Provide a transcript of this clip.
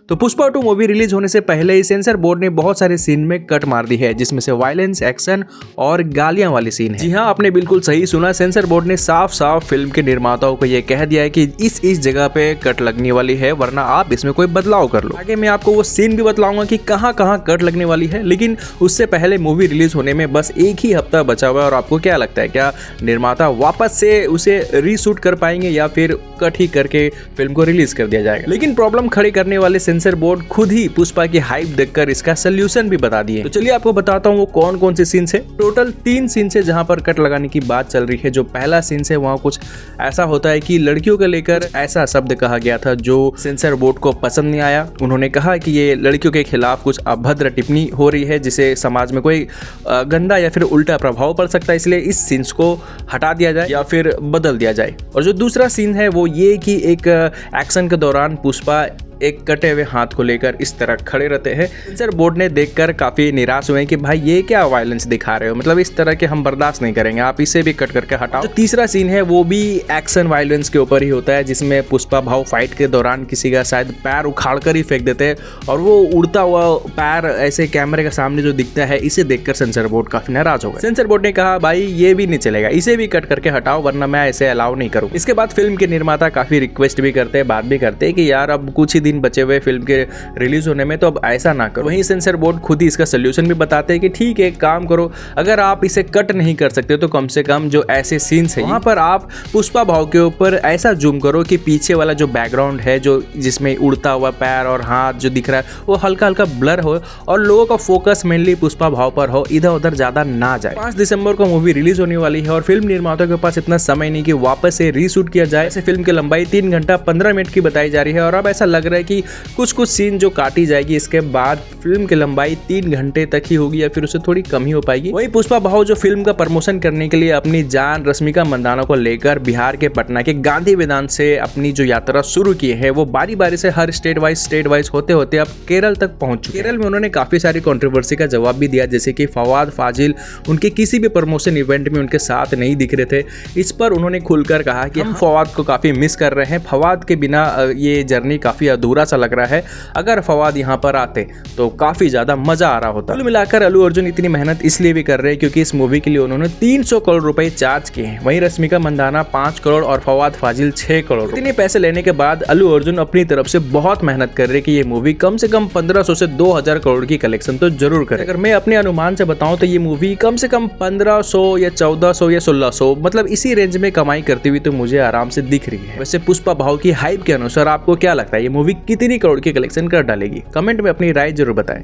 तो Pushpa 2 movie release होने से पहले ही सेंसर बोर्ड ने बहुत सारे सीन में कट मार दी है, जिसमें से वायलेंस, एक्शन और गालियां वाली सीन है। जी हाँ, आपने बिल्कुल सही सुना। सेंसर बोर्ड ने साफ साफ फिल्म के निर्माताओं को ये कह दिया है कि इस जगह पे कट लगने वाली है, वरना आप इसमें कोई बदलाव कर लो। आगे मैं आपको वो सीन भी बतलाऊंगा कि कहाँ कहाँ कट लगने वाली है, लेकिन उससे पहले मूवी रिलीज होने में बस एक ही हफ्ता बचा हुआ है। और आपको क्या लगता है, क्या निर्माता वापस से उसे रीशूट कर पाएंगे या फिर कट ही करके फिल्म को रिलीज कर दिया जाएगा? लेकिन प्रॉब्लम खड़ी करने वाले सेंसर बोर्ड खुद ही पुष्पा की हाइप देखकर इसका सोल्यूशन भी बता दिए। तो चलिए आपको बताता हूँ वो कौन कौन से सीन्स है। टोटल 3 सीन्स है जहां पर कट लगाने की बात चल रही है। जो पहला सीन्स है वहां कुछ ऐसा होता है कि लड़कियों को लेकर ऐसा शब्द कहा गया था जो सेंसर बोर्ड को पसंद नहीं आया। उन्होंने कहा कि ये लड़कियों के खिलाफ कुछ अभद्र टिप्पणी हो रही है, जिसे समाज में कोई गंदा या फिर उल्टा प्रभाव पड़ सकता है, इसलिए इस सीन्स को हटा दिया जाए या फिर बदल दिया जाए। और जो दूसरा सीन है वो ये कि एक एक्शन के दौरान पुष्पा एक कटे हुए हाथ को लेकर इस तरह खड़े रहते हैं। सेंसर बोर्ड ने देखकर काफी निराश हुए कि भाई ये क्या वायलेंस दिखा रहे हो, मतलब इस तरह के हम बर्दाश्त नहीं करेंगे, आप इसे भी कट करके हटाओ। जो तीसरा सीन है वो भी एक्शन वायलेंस के ऊपर ही होता है, जिसमें पुष्पा भाव फाइट के दौरान किसी का शायद पैर उखाड़ कर ही फेंक देते हैं और वो उड़ता हुआ पैर ऐसे कैमरे के सामने जो दिखता है, इसे देखकर सेंसर बोर्ड काफी नाराज हो गए। सेंसर बोर्ड ने कहा भाई ये भी नहीं चलेगा, इसे भी कट करके हटाओ, वरना मैं ऐसे अलाउ नहीं करूँ। इसके बाद फिल्म के निर्माता काफी रिक्वेस्ट भी करते हैं, बात भी करते हैं कि यार अब कुछ ही दिन बचे हुए फिल्म के रिलीज होने में, तो अब ऐसा ना करो। वहीं सेंसर बोर्ड खुद ही इसका सोल्यूशन भी बताते हैं कि ठीक है, एक काम करो, अगर आप इसे कट नहीं कर सकते तो कम से कम जो ऐसे सीन्स है वहां पर आप पुष्पा भाव के ऊपर ऐसा जूम करो कि पीछे वाला जो बैकग्राउंड है, जो जिसमें उड़ता हुआ पैर और हाथ जो दिख रहा है, वो हल्का हल्का ब्लर हो और लोगों का फोकस मेनली पुष्पा भाव पर हो, इधर उधर ज्यादा ना जाए। 5 दिसंबर को मूवी रिलीज होने वाली है और फिल्म निर्माताओं के पास इतना समय नहीं कि वापस से रीशूट किया जाए। ऐसे फिल्म की लंबाई 3 घंटा 15 मिनट की बताई जा रही है और अब ऐसा लग रहा है कि कुछ सीन जो काटी जाएगी, इसके बाद फिल्म की लंबाई 3 घंटे तक ही होगी या फिर उससे थोड़ी कम ही हो पाएगी। वही पुष्पा भाव जो फिल्म का प्रमोशन करने के लिए अपनी जान रश्मिका मंदाना को लेकर बिहार के पटना के गांधी मैदान से अपनी जो यात्रा शुरू की है, वो बारी बारी से हर स्टेट वाइज होते होते अब केरल तक पहुंच चुके। केरल में उन्होंने काफी सारी कंट्रोवर्सी का जवाब भी दिया, जैसे कि फवाद फाजिल उनके किसी भी प्रमोशन इवेंट में उनके साथ नहीं दिख रहे थे। इस पर उन्होंने खुलकर कहा कि हम फवाद को काफी मिस कर रहे हैं, फवाद के बिना ये जर्नी काफी अधूरा सा लग रहा है, अगर फवाद यहाँ पर आते तो काफी ज्यादा मजा आ रहा होता। कुल मिलाकर अल्लू अर्जुन इतनी मेहनत इसलिए भी कर रहे हैं क्योंकि इस मूवी के लिए उन्होंने 300 करोड़ रुपए चार्ज किए हैं। वहीं रश्मिका मंदाना 5 करोड़ और फवाद फाजिल 6 करोड़। इतने पैसे लेने के बाद अल्लू अर्जुन अपनी तरफ से बहुत मेहनत कर रहे हैं कि ये मूवी कम से कम 1500 से 2000 करोड़ की कलेक्शन तो जरूर करे। अगर मैं अपने अनुमान से बताऊं तो ये मूवी कम से कम 1500 या 1400 या 1600, मतलब इसी रेंज में कमाई करती हुई तो मुझे आराम से दिख रही है। वैसे पुष्पा भाव की हाइप के अनुसार आपको क्या लगता है, ये मूवी कितनी करोड़ की कलेक्शन कर डालेगी? कमेंट में अपनी राय जरूर बताएं।